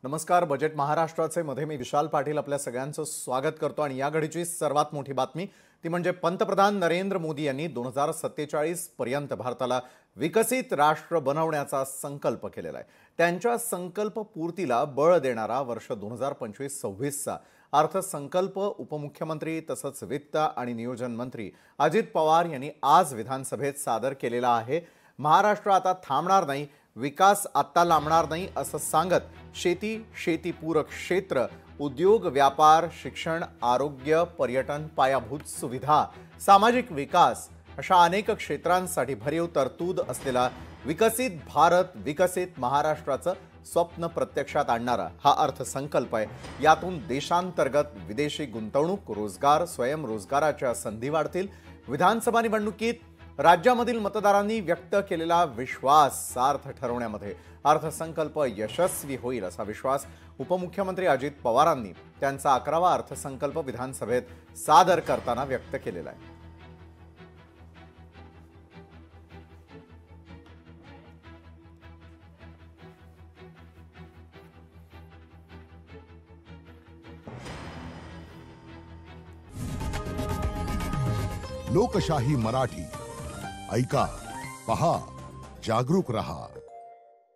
नमस्कार. बजेट महाराष्ट्राचे मध्ये मी विशाल पाटील आपल्या सगळ्यांचं स्वागत करतो आणि या घडीची सर्वात मोठी बातमी ती म्हणजे पंतप्रधान नरेंद्र मोदी यांनी 2047 पर्यंत भारताला विकसित राष्ट्र बनवण्याचा संकल्प केलेला आहे. त्यांच्या संकल्प पूर्तीला बळ देणारा वर्ष 2025-26 चा अर्थसंकल्प उपमुख्यमंत्री तसंच वित्त आणि नियोजन मंत्री अजित पवार यांनी आज विधानसभेत सादर केलेला आहे. महाराष्ट्र आता थांबणार नाही, विकास आता लांबणार नाही असं सांगत शेती, शेतीपूरक क्षेत्र, उद्योग, व्यापार, शिक्षण, आरोग्य, पर्यटन, पायाभूत सुविधा, सामाजिक विकास अशा अनेक क्षेत्रांसाठी भरीव तरतूद असलेला विकसित भारत, विकसित महाराष्ट्राचं स्वप्न प्रत्यक्षात आणणारा हा अर्थसंकल्प आहे. यातून देशांतर्गत विदेशी गुंतवणूक, रोजगार, स्वयंरोजगाराच्या संधी वाढतील. विधानसभा निवडणुकीत राज्यामधील मतदारांनी व्यक्त केलेला विश्वास सार्थ ठरवण्यामध्ये अर्थसंकल्प यशस्वी होईल असा विश्वास उपमुख्यमंत्री अजित पवारांनी त्यांचा 11वा अर्थसंकल्प विधानसभेत सादर करताना व्यक्त केलेला आहे. लोकशाही मराठी ऐका, पहा, जागरूक रहा.